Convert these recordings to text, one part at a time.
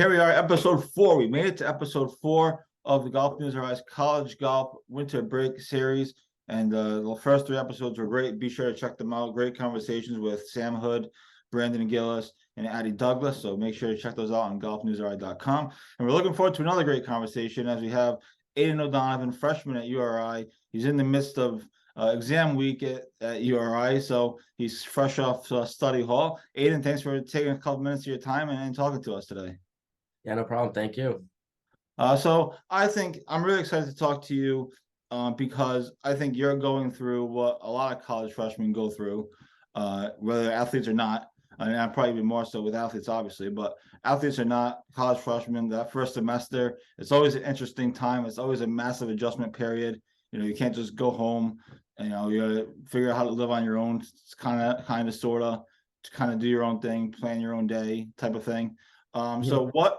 here we are, episode 4. We made it to episode 4 of the Golf News RI's College Golf Winter Break series. And the first 3 episodes were great. Be sure to check them out. Great conversations with Sam Hood, Brandon Gillis, and Addie Douglas. So make sure to check those out on golfnewsri.com. And we're looking forward to another great conversation as we have Aidan O'Donovan, freshman at URI. He's in the midst of exam week at URI, so he's fresh off study hall. Aidan, thanks for taking a couple minutes of your time and talking to us today. Yeah, no problem. Thank you. So I think I'm really excited to talk to you because I think you're going through what a lot of college freshmen go through, whether athletes or not. I mean, I'm probably even more so with athletes, obviously, but athletes are not college freshmen. That first semester, it's always an interesting time. It's always a massive adjustment period. You know, you can't just go home and, you know, you gotta figure out how to live on your own. It's kind of, sort of, to kind of do your own thing, plan your own day type of thing. So what,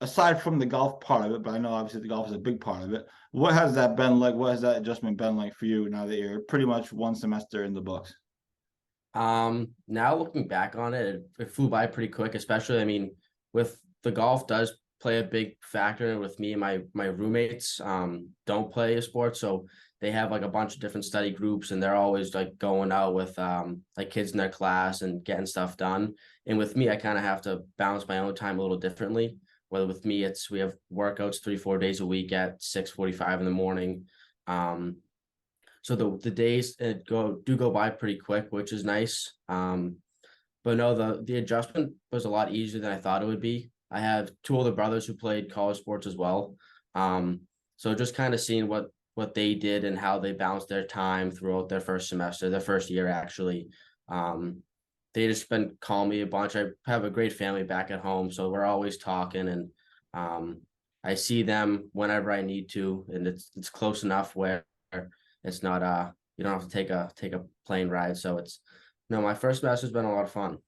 aside from the golf part of it, but I know obviously the golf is a big part of it, what has that been like? What has that adjustment been like for you now that you're pretty much one semester in the books? Now looking back on it, it flew by pretty quick, especially, I mean, with the golf does play a big factor with me and my roommates, don't play a sport. So they have like a bunch of different study groups and they're always like going out with, like kids in their class and getting stuff done. And with me, I kind of have to balance my own time a little differently. Whether with me, we have workouts 3-4 days a week at 6:45 in the morning. So the days do go by pretty quick, which is nice. But no, the adjustment was a lot easier than I thought it would be. I have 2 older brothers who played college sports as well. So just kind of seeing what they did and how they balanced their time throughout their first semester, their first year actually. They just been calling me a bunch. I have a great family back at home, so we're always talking, and I see them whenever I need to, and it's close enough where it's not you don't have to take a plane ride. So my first semester's been a lot of fun.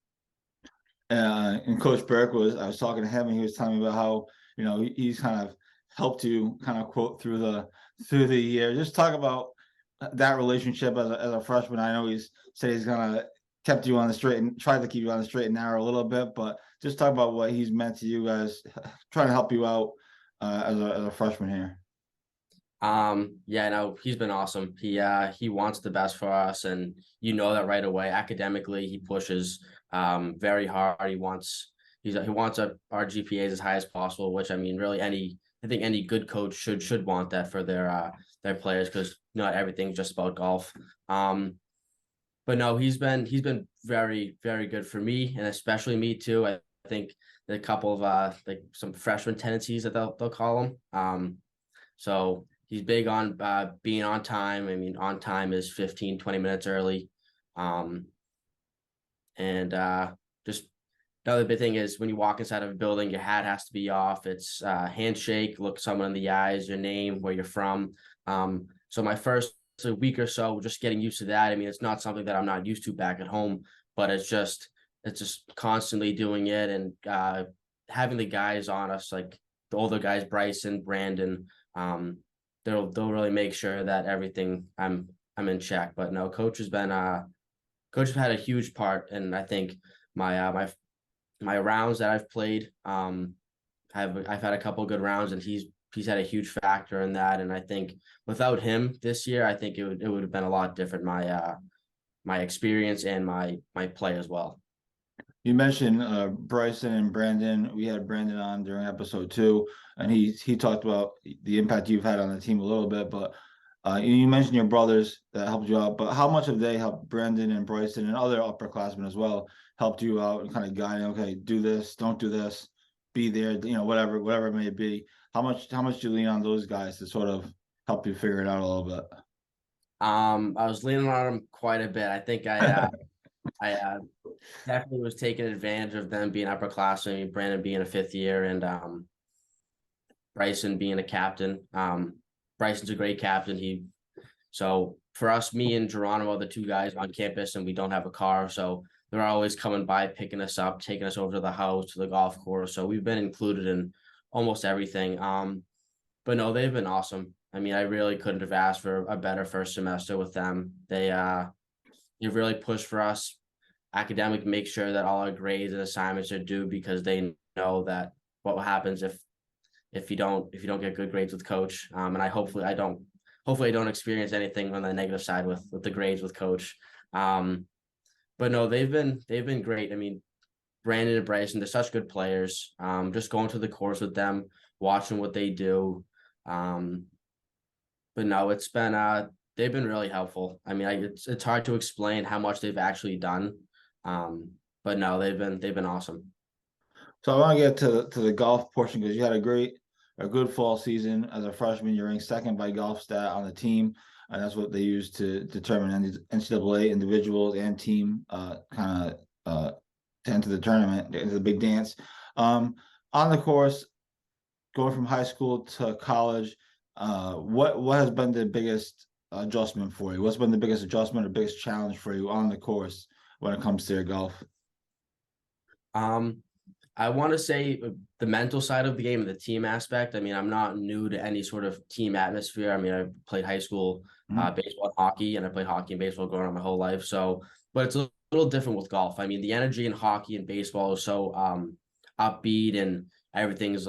And Coach Burke I was talking to him and he was telling me about how, you know, he's kind of helped you kind of quote through the year. Just talk about that relationship as a freshman. I know he's said he's gonna kept you on the straight and tried to keep you on the straight and narrow a little bit, but just talk about what he's meant to you guys, trying to help you out as a freshman here. Yeah, no, he's been awesome. He wants the best for us, and you know that right away. Academically, he pushes very hard. He wants our GPAs as high as possible, which I mean, really I think any good coach should want that for their players, because not everything's just about golf. But no, he's been very, very good for me, and especially me too. I think a couple of like some freshman tendencies that they'll call them. So he's big on being on time. I mean, on time is 15-20 minutes early. And just another big thing is when you walk inside of a building, your hat has to be off. It's handshake, look someone in the eyes, your name, where you're from. So my first week or so, just getting used to that. I mean, it's not something that I'm not used to back at home, but it's just constantly doing it and having the guys on us, like the older guys, Bryson, Brandon, they'll really make sure that everything I'm in check. But no, coach has had a huge part, and I think my rounds that I've played, I've had a couple good rounds, and he's had a huge factor in that. And I think without him this year, I think it would have been a lot different, my experience and my play as well. You mentioned Bryson and Brandon. We had Brandon on during episode 2, and he talked about the impact you've had on the team a little bit. But you mentioned your brothers that helped you out. But how much have they helped Brandon and Bryson and other upperclassmen as well helped you out and kind of guiding? Okay, do this, don't do this, be there. You know, whatever it may be. How much do you lean on those guys to sort of help you figure it out a little bit? I was leaning on them quite a bit. I think I definitely was taking advantage of them being upperclassmen. I mean, Brandon being a 5th year and Bryson being a captain. Bryson's a great captain. So for us, me and Geronimo are the 2 guys on campus, and we don't have a car. So they're always coming by, picking us up, taking us over to the house, to the golf course. So we've been included in almost everything. But no, they've been awesome. I mean, I really couldn't have asked for a better first semester with them. They really pushed for us. Academic, make sure that all our grades and assignments are due, because they know that what happens if you don't get good grades with coach. And hopefully I don't experience anything on the negative side with the grades with coach. But no, they've been great. I mean, Brandon and Bryson, they're such good players. Just going to the course with them, watching what they do. But no, they've been really helpful. I mean, it's hard to explain how much they've actually done. But no, they've been awesome. So I want to get to the golf portion because you had a good fall season as a freshman. You're ranked second by golf stat on the team, and that's what they use to determine NCAA individuals and team kind of to enter the tournament, into the big dance. On the course, going from high school to college, what has been the biggest adjustment for you? What's been the biggest adjustment or biggest challenge for you on the course when it comes to your golf? I want to say the mental side of the game and the team aspect. I mean, I'm not new to any sort of team atmosphere. I mean, I played high school baseball and hockey, and I played hockey and baseball growing up my whole life. So, but it's a little different with golf. I mean, the energy in hockey and baseball is so upbeat, and everything's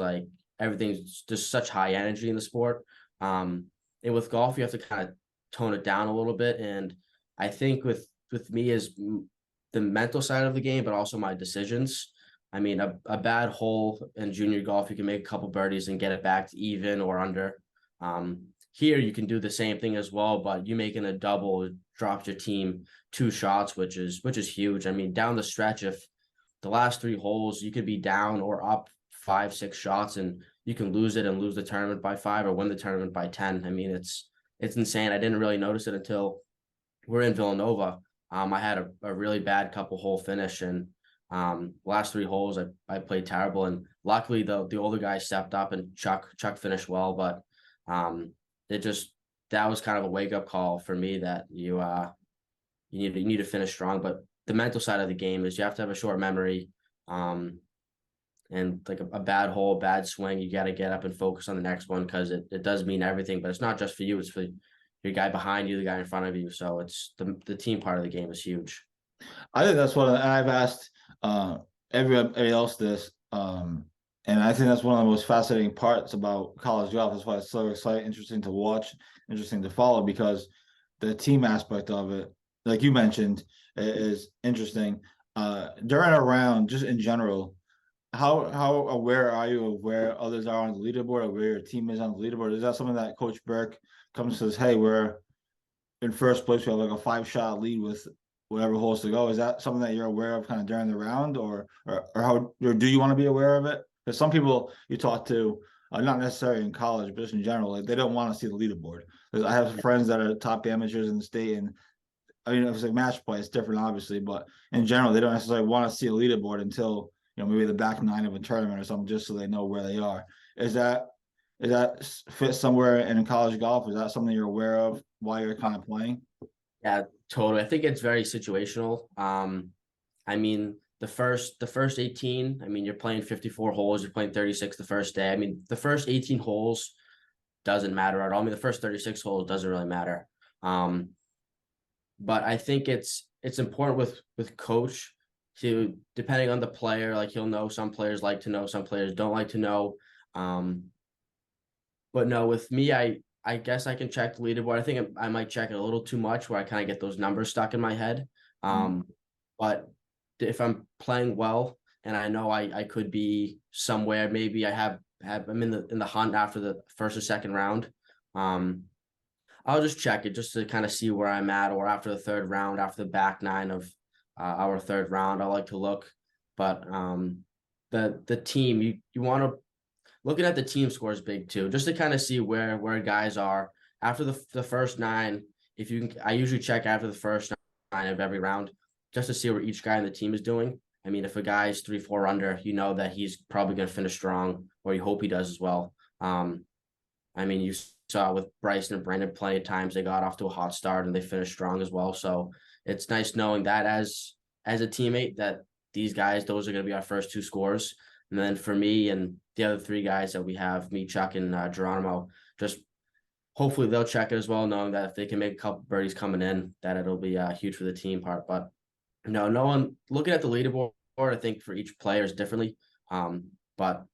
just such high energy in the sport. And with golf, you have to kind of tone it down a little bit. And I think with me is the mental side of the game, but also my decisions. I mean, a bad hole in junior golf, you can make a couple birdies and get it back to even or under. Here, you can do the same thing as well, but you making a double drops your team 2 shots, which is huge. I mean, down the stretch, if the last 3 holes, you could be down or up 5, 6 shots, and you can lose it and lose the tournament by 5 or win the tournament by 10. I mean, it's insane. I didn't really notice it until we're in Villanova. I had a really bad couple hole finish, and last 3 holes I played terrible, and luckily the older guy stepped up and Chuck finished well, but that was kind of a wake up call for me that you need to finish strong. But the mental side of the game is you have to have a short memory, and like a bad hole, bad swing, you got to get up and focus on the next one, because it does mean everything. But it's not just for you; it's for your guy behind you, the guy in front of you. So it's the team part of the game is huge. I think that's what I've asked everybody else this, and I think that's one of the most fascinating parts about college golf. That's why it's so exciting, interesting to watch, interesting to follow, because the team aspect of it, like you mentioned, is interesting. During a round, just in general, how aware are you of where others are on the leaderboard, or where your team is on the leaderboard? Is that something that Coach Burke comes and says, "Hey, we're in first place. We have like a 5-shot lead with whatever holes to go"? Is that something that you're aware of kind of during the round, or how, or do you want to be aware of it? Because some people you talk to, not necessarily in college, but just in general, like they don't want to see the leaderboard. Because I have friends that are top amateurs in the state, and I mean, if it's like match play, it's different, obviously, but in general, they don't necessarily want to see a leaderboard until, maybe the back 9 of a tournament or something, just so they know where they are. Is that fit somewhere in college golf? Is that something you're aware of while you're kind of playing? Yeah, totally. I think it's very situational. I mean, the first 18, I mean, you're playing 54 holes, you're playing 36 the first day. I mean, the first 18 holes doesn't matter at all. I mean, the first 36 holes doesn't really matter. But I think it's important with coach to, depending on the player, like he'll know some players like to know, some players don't like to know. But no, with me, I guess I can check the leaderboard. I think I might check it a little too much, where I kind of get those numbers stuck in my head. But if I'm playing well and I know I could be somewhere, maybe I'm in the hunt after the first or second round. I'll just check it just to kind of see where I'm at, or after the third round, after the back 9 of our third round, I like to look. But the team, you want to, looking at the team score is big too, just to kind of see where guys are after the first 9. If you can, I usually check after the first 9 of every round, just to see where each guy in the team is doing. I mean, if a guy's 3-4 under, you know that he's probably going to finish strong, or you hope he does as well. I mean, you saw with Bryson and Brandon plenty of times they got off to a hot start and they finished strong as well. So it's nice knowing that as a teammate, that these guys, those are going to be our first 2 scores. And then for me and the other 3 guys that we have, me, Chuck, and Geronimo, just hopefully they'll check it as well, knowing that if they can make a couple birdies coming in, that it'll be huge for the team part. But no one looking at the leaderboard, I think for each player is differently. But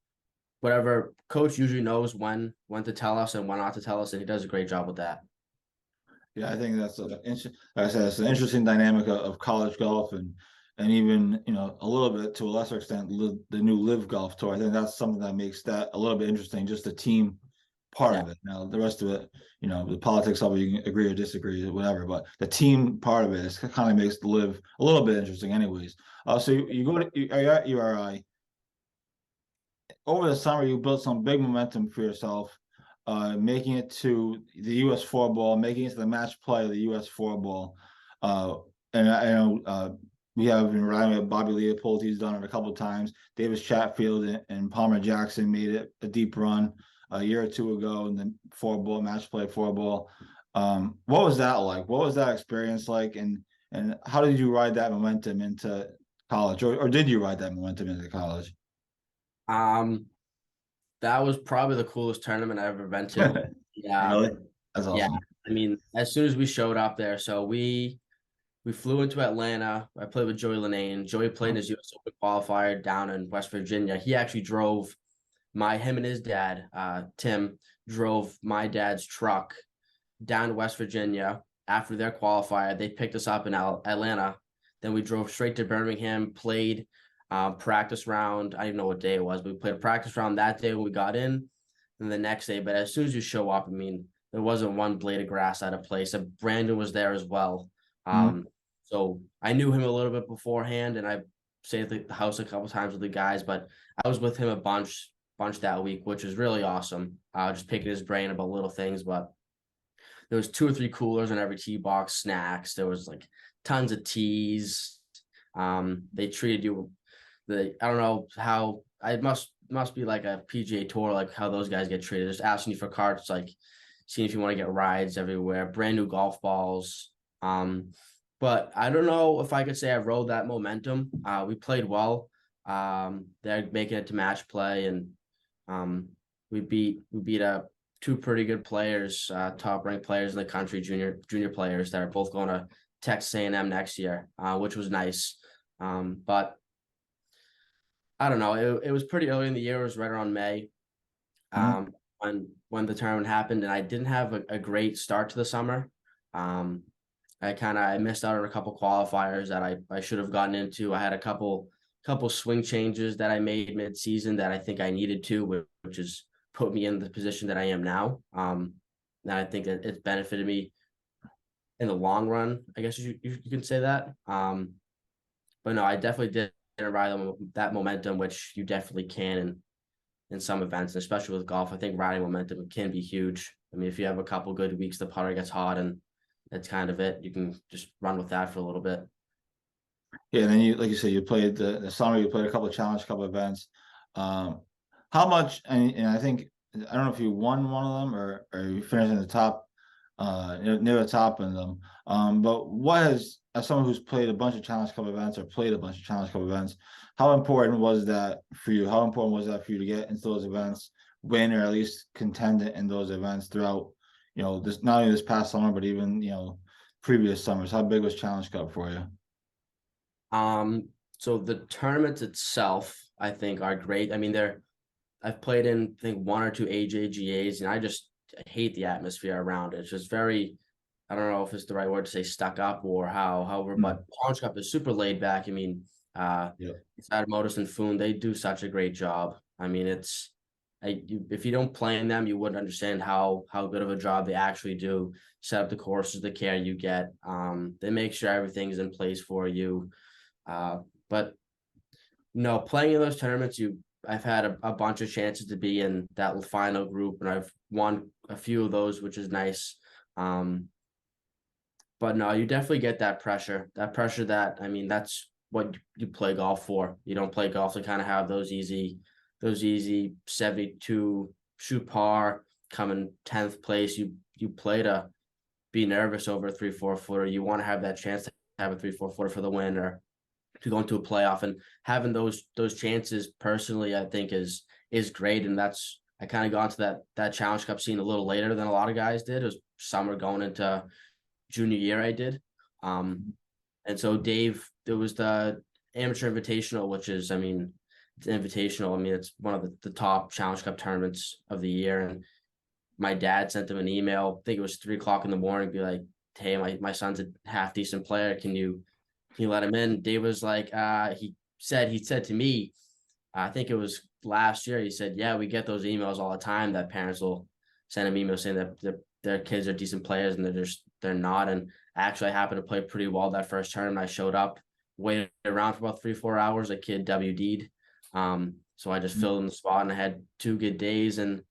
whatever coach usually knows when to tell us and when not to tell us, and he does a great job with that. Yeah, I think that's like I said, it's an interesting dynamic of college golf and even a little bit to a lesser extent the new Live Golf Tour. I think that's something that makes that a little bit interesting, just the team part Yeah. of it. Now the rest of it, the politics of it, you can agree or disagree or whatever, but the team part of it is kind of makes the Live a little bit interesting, anyways. So you go to you're at URI over the summer. You built some big momentum for yourself, making it to the U.S. four ball, making it to the match play of the U.S. four ball. And I know we have been riding with Bobby Leopold. He's done it a couple of times. Davis Chatfield and Palmer Jackson made it a deep run a year or two ago in the four ball match play four ball. What was that like? What was that experience like? And how did you ride that momentum into college, or did you ride that momentum into college? Um, that was probably the coolest tournament I've ever been to. Yeah, Really? That's yeah. awesome. I mean, as soon as we showed up there, so we flew into Atlanta. I played with Joey Linane. Joey played in his US Open qualifier down in West Virginia. He actually drove him and his dad, Tim, drove my dad's truck down to West Virginia after their qualifier. They picked us up in Atlanta. Then we drove straight to Birmingham, played practice round. I don't even know what day it was, but we played a practice round that day when we got in, and the next day. But as soon as you show up, I mean, there wasn't one blade of grass out of place. And Brandon was there as well. Mhm. So I knew him a little bit beforehand, and I stayed at the house a couple times with the guys, but I was with him a bunch that week, which was really awesome. Just picking his brain about little things, but there was 2 or 3 coolers on every tee box, snacks. There was like tons of teas. They treated you I don't know how I must be like a PGA tour, like how those guys get treated. Just asking you for carts, like seeing if you want to get rides everywhere, brand new golf balls. But I don't know if I could say I rode that momentum. We played well. They're making it to match play, and we beat up 2 pretty good players, top ranked players in the country, junior players that are both going to Texas A&M next year, which was nice. But I don't know. It was pretty early in the year. It was right around May, Mhm. when the tournament happened, and I didn't have a great start to the summer. Um, I missed out on a couple qualifiers that I should have gotten into. I had a couple swing changes that I made mid season that I think I needed to, which is put me in the position that I am now. And I think that it's benefited me in the long run. I guess you can say that. But no, I definitely did ride that momentum, which you definitely can in some events, especially with golf. I think riding momentum can be huge. I mean, if you have a couple good weeks, the putter gets hot, and that's kind of it. You can just run with that for a little bit. Yeah, and then you, like you said, you played the summer. You played a couple of challenge, couple of events. Um, how much? And I think I don't know if you won one of them or you finished in the top, near the top in them. But what has, as someone who's played a bunch of challenge cup events or played a bunch of challenge cup events, how important was that for you? How important was that for you to get into those events, win or at least contend in those events throughout, this not only this past summer but even previous summers? How big was Challenge Cup for you? So the tournaments itself, I think, are great. I mean, I've played in, I think, 1 or 2 AJGAs, and I hate the atmosphere around it. It's just very, I don't know if it's the right word to say, stuck up or however, Mm. but Challenge Cup is super laid back. I mean, Yeah. Sad Modus and Foon, they do such a great job. I mean, if you don't play in them, you wouldn't understand how good of a job they actually do. Set up the courses, the care you get. They make sure everything's in place for you. But no, playing in those tournaments, I've had a bunch of chances to be in that final group, and I've won a few of those, which is nice. Um, but no, you definitely get that pressure. That pressure that, I mean, that's what you play golf for. You don't play golf to kind of have those easy 72 shoot par, come in 10th place. You play to be nervous over a 3-4 footer. You want to have that chance to have a 3-4 footer for the win, or to go into a playoff, and having those chances personally, I think is great. And that's, I kind of got into that Challenge Cup scene a little later than a lot of guys did. It was summer going into junior year I did. And so Dave, there was the Amateur Invitational, which is, I mean, Invitational. I mean, it's one of the top Challenge Cup tournaments of the year. And my dad sent him an email, I think it was 3 o'clock in the morning, be like, hey, my son's a half decent player. Can you let him in? Dave was like, he said to me, I think it was last year, he said, yeah, we get those emails all the time that parents will send him emails saying that their kids are decent players and they're not. And actually I happened to play pretty well that first tournament. I showed up, waited around for about 3-4 hours. A kid WD'd. So I just filled in the spot and I had 2 good days. And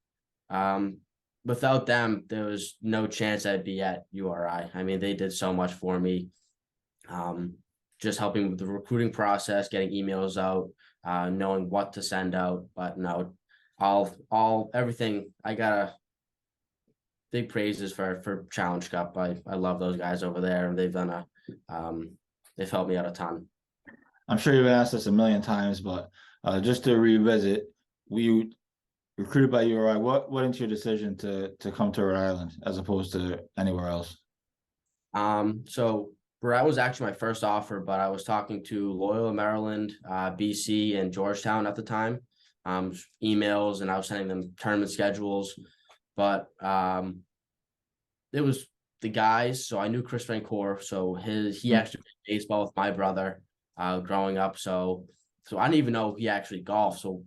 without them, there was no chance I'd be at URI. I mean, they did so much for me. Just helping with the recruiting process, getting emails out, knowing what to send out. But no, everything. I got big praises for Challenge Cup. I love those guys over there, and they've done they've helped me out a ton. I'm sure you've been asked this a million times, but just to revisit, we recruited by URI. What went into your decision to come to Rhode Island as opposed to anywhere else? So Rhode was actually my first offer, but I was talking to Loyola Maryland, BC, and Georgetown at the time. Emails, and I was sending them tournament schedules, but it was the guys. So I knew Chris Rancourt, so he actually played baseball with my brother growing up. So I didn't even know he actually golfed. So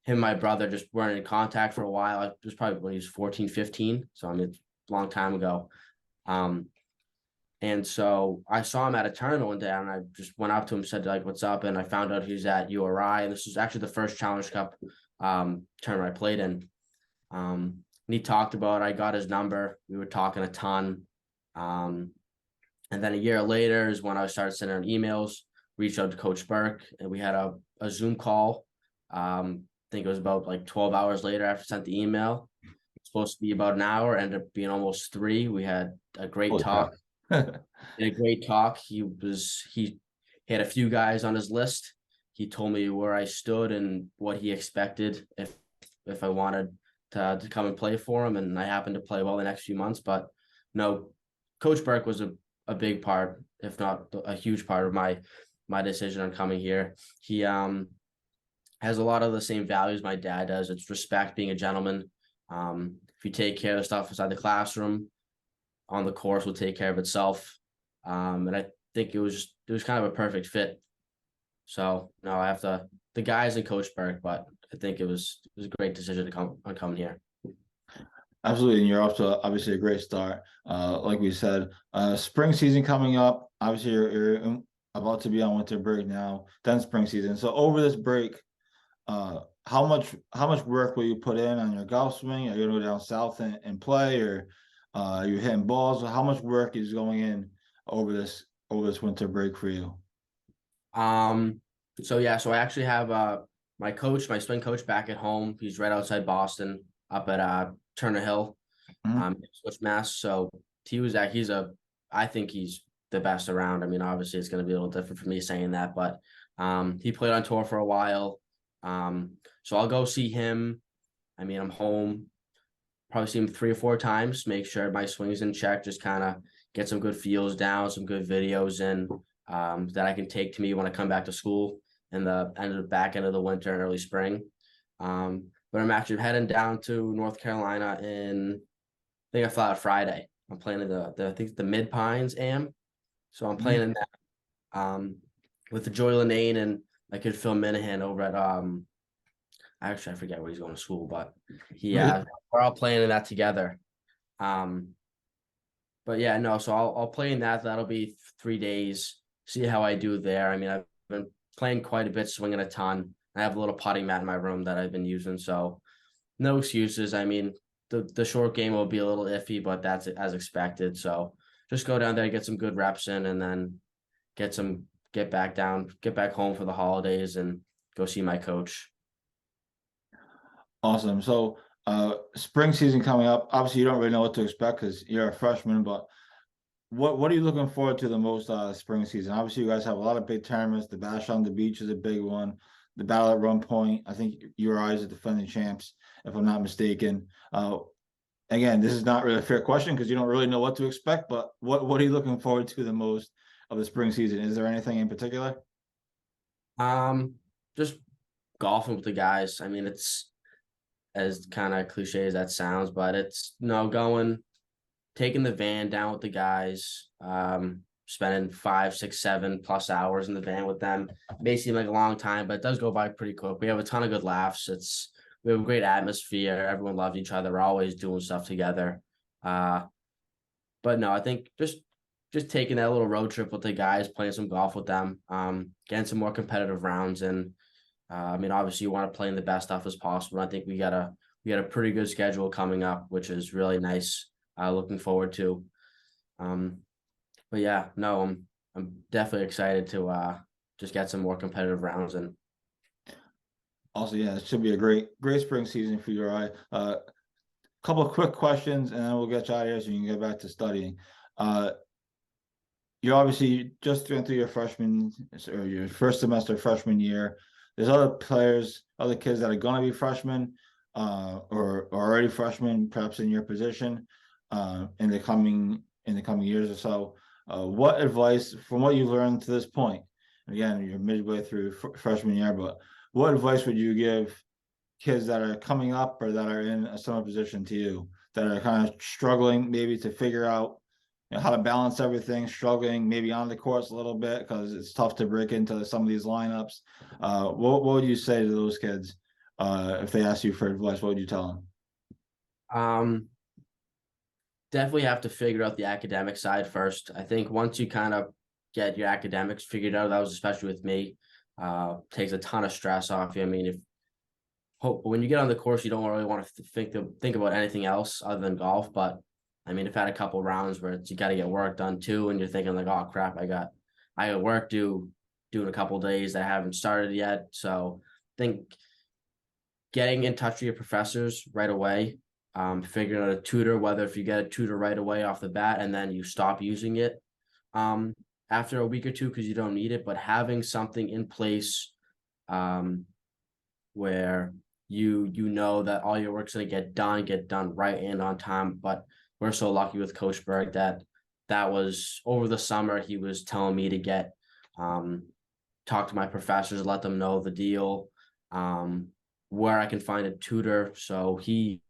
him and my brother just weren't in contact for a while. It was probably when he was 14, 15. So I mean, it's a long time ago. And so I saw him at a tournament one day, and I just went up to him, said like, "What's up?" And I found out he was at URI, and this was actually the first Challenge Cup tournament I played in. And he talked about it. I got his number. We were talking a ton. And then a year later is when I started sending out emails, reached out to Coach Burke, and we had a Zoom call. I think it was about like 12 hours later after I sent the email. It was supposed to be about an hour, ended up being almost 3. We had a great talk. He had a few guys on his list. He told me where I stood and what he expected if I wanted to come and play for him, and I happened to play well the next few months. But no, Coach Burke was a big part, if not a huge part of my decision on coming here. He has a lot of the same values my dad does. It's respect, being a gentleman. If you take care of the stuff inside the classroom, on the course will take care of itself. And I think it was kind of a perfect fit. So no, I have the guys and Coach Burke, but I think it was a great decision to come here. Absolutely, and you're off to obviously a great start. Like we said, spring season coming up. Obviously, you're about to be on winter break now, then spring season. So over this break, how much work will you put in on your golf swing? Are you gonna go down south and play, or you're hitting balls? How much work is going in over this winter break for you? So I actually have my swing coach back at home. He's right outside Boston, up at Turner Hill, Switch, Mass. So I think he's the best around. I mean, obviously it's going to be a little different for me saying that, but he played on tour for a while. So I'll go see him. I mean, I'm home, probably see him 3 or 4 times, make sure my swing's in check, just kind of get some good feels down, some good videos in that I can take to me when I come back to school in the back end of the winter and early spring. But I'm actually heading down to North Carolina I think I fly out Friday. I'm playing in I think the Mid Pines Am. So I'm playing in that with the Joy Linane and my kid Phil Minahan over at actually I forget where he's going to school, but we're all playing in that together. But yeah, no, so I'll play in that. That'll be 3 days. See how I do there. I mean, I've been playing quite a bit, swinging a ton. I have a little putting mat in my room that I've been using, so no excuses. I mean, the short game will be a little iffy, but that's as expected. So just go down there, get some good reps in, and then get back home for the holidays and go see my coach. Awesome. So spring season coming up. Obviously, you don't really know what to expect because you're a freshman, but what are you looking forward to the most spring season? Obviously, you guys have a lot of big tournaments. The Bash on the Beach is a big one. The Battle at Run Point. I think URI is the defending champs, if I'm not mistaken. Again, this is not really a fair question because you don't really know what to expect, but what are you looking forward to the most of the spring season? Is there anything in particular? Just golfing with the guys. I mean, it's as kind of cliche as that sounds, but it's going, taking the van down with the guys, spending 5, 6, 7+ hours in the van with them. May seem like a long time, but it does go by pretty quick. We have a ton of good laughs. We have a great atmosphere. Everyone loves each other. We're always doing stuff together. But no, I think just taking that little road trip with the guys, playing some golf with them, getting some more competitive rounds. And I mean, obviously you want to play in the best stuff as possible. I think we got a pretty good schedule coming up, which is really nice. Looking forward to. But yeah, no, I'm definitely excited to just get some more competitive rounds in. Also, yeah, it should be a great spring season for URI. Couple of quick questions, and then we'll get you out of here so you can get back to studying. You obviously just went through your freshman or your first semester freshman year. There's other players, other kids that are going to be freshmen, or already freshmen, perhaps in your position, in the coming years or so. What advice, from what you've learned to this point, again, you're midway through freshman year, but what advice would you give kids that are coming up or that are in a similar position to you, that are kind of struggling maybe to figure out, how to balance everything, struggling maybe on the course a little bit because it's tough to break into some of these lineups? What would you say to those kids if they ask you for advice? What would you tell them? Definitely have to figure out the academic side first. I think once you kind of get your academics figured out, that was especially with me, takes a ton of stress off you. I mean, when you get on the course, you don't really want to think about anything else other than golf. But I mean, I've had a couple rounds where you got to get work done too, and you're thinking like, oh crap, I got work due in a couple days that I haven't started yet. So I think getting in touch with your professors right away, figuring out a tutor, whether if you get a tutor right away off the bat and then you stop using it after a week or two because you don't need it, but having something in place where you know that all your work's going to get done right and on time. But we're so lucky with Coach Berg that was over the summer. He was telling me to get talk to my professors, let them know the deal, where I can find a tutor. So he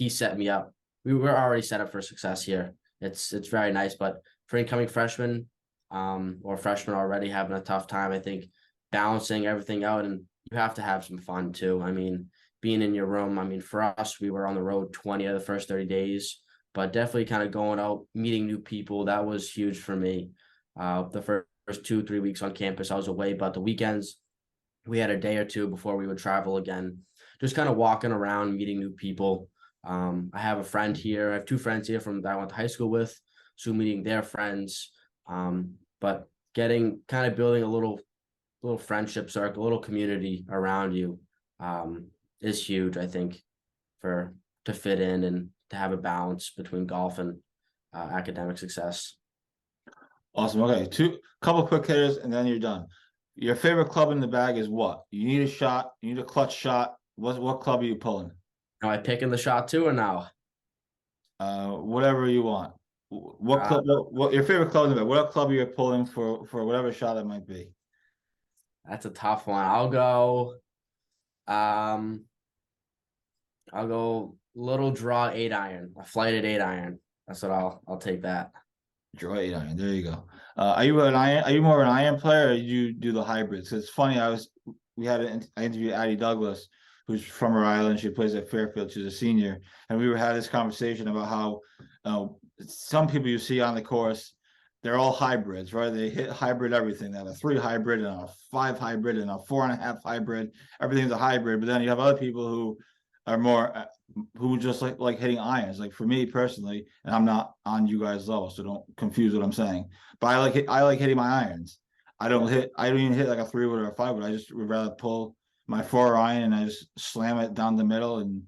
set me up. We were already set up for success here. It's very nice, but for incoming freshmen or freshmen already having a tough time, I think balancing everything out, and you have to have some fun too. I mean, being in your room, I mean, for us, we were on the road 20 of the first 30 days, but definitely kind of going out, meeting new people. That was huge for me. The first 2-3 weeks on campus, I was away, but the weekends, we had a day or two before we would travel again, just kind of walking around, meeting new people. I have a friend here. I have 2 friends here that I went to high school with, so meeting their friends. But kind of building a little friendship circle, a little community around you is huge, I think, to fit in and to have a balance between golf and academic success. Awesome. Okay, couple quick hitters, and then you're done. Your favorite club in the bag is what? You need a shot. You need a clutch shot. What club are you pulling? Am I picking the shot too or no? Whatever you want. What club? What your favorite club in the bag? What club are you pulling for whatever shot it might be? That's a tough one. I'll go little draw 8-iron, a flighted 8-iron. That's what I'll take that. Draw 8-iron. There you go. Are you an iron? Are you more of an iron player, or do you do the hybrids? It's funny. I interviewed Addie Douglas, who's from Rhode Island. She plays at Fairfield. She's a senior, and we had this conversation about how some people you see on the course, they're all hybrids, right? They hit hybrid everything. They have a 3 hybrid and a 5 hybrid and a 4.5 hybrid. Everything's a hybrid. But then you have other people who are more who just like hitting irons. Like for me personally, and I'm not on you guys' level, so don't confuse what I'm saying. But I like hitting my irons. I don't even hit like a 3 wood or a 5 wood. I just would rather pull my 4 iron and I just slam it down the middle and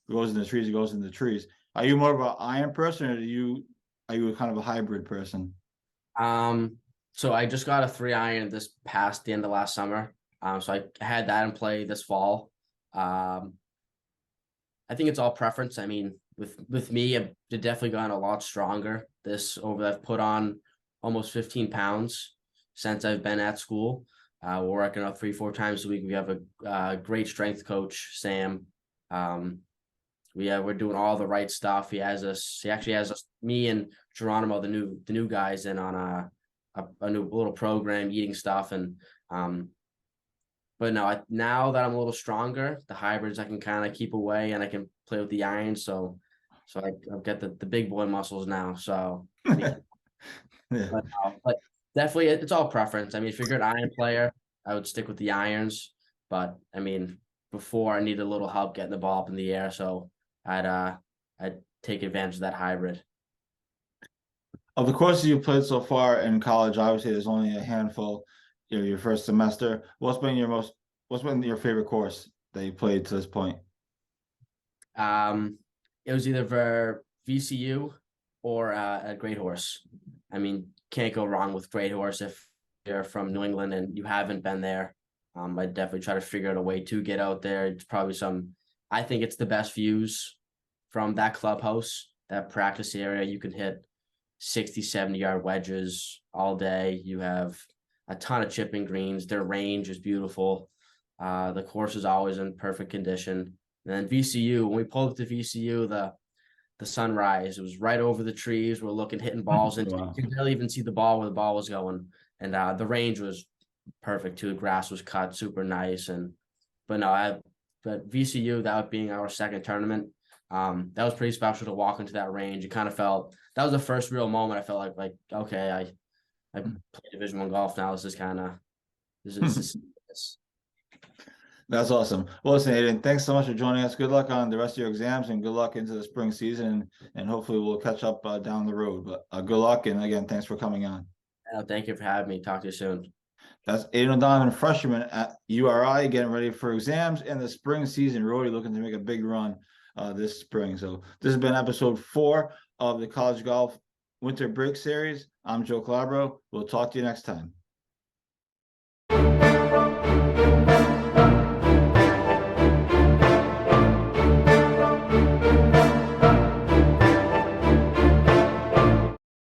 it goes in the trees. It goes in the trees. Are you more of an iron person, or are you kind of a hybrid person? So I just got a 3-iron the end of last summer. So I had that in play this fall. I think it's all preference. I mean, with me, I've definitely gotten a lot stronger. I've put on almost 15 pounds since I've been at school. We're working out 3-4 times a week. We have a great strength coach, Sam. We're doing all the right stuff. He actually has us, me and Geronimo, the new guys, in on a new little program, eating stuff. And but no, now that I'm a little stronger, the hybrids I can kind of keep away, and I can play with the irons. So I've got the big boy muscles now. So Yeah. but definitely it's all preference. I mean, if you're a good iron player, I would stick with the irons. But I mean, before I needed a little help getting the ball up in the air, so I'd take advantage of that hybrid. Of the courses you've played so far in college, obviously there's only a handful. Your first semester. What's been your favorite course that you played to this point? It was either for VCU or a Great Horse. I mean, can't go wrong with Great Horse if you're from New England and you haven't been there. I'd definitely try to figure out a way to get out there. It's probably I think it's the best views from that clubhouse, that practice area. You can hit 60, 70-yard wedges all day. You have a ton of chipping greens. Their range is beautiful. The course is always in perfect condition. And then VCU, when we pulled up to VCU, the sunrise, it was right over the trees. We're hitting balls, and Wow. you could barely even see the ball where the ball was going. And the range was perfect too. The grass was cut super nice. But VCU, that being our second tournament, that was pretty special to walk into that range. It kind of felt that was the first real moment I felt like okay, I play Division I golf now. This is kind of this. That's awesome. Well, listen, Aidan, thanks so much for joining us. Good luck on the rest of your exams and good luck into the spring season. And hopefully we'll catch up down the road. But good luck. And again, thanks for coming on. Thank you for having me. Talk to you soon. That's Aidan O'Donovan, freshman at URI, getting ready for exams in the spring season. Really looking to make a big run this spring. So this has been episode 4 of the College Golf Winter Break Series. I'm Joe Calabro. We'll talk to you next time.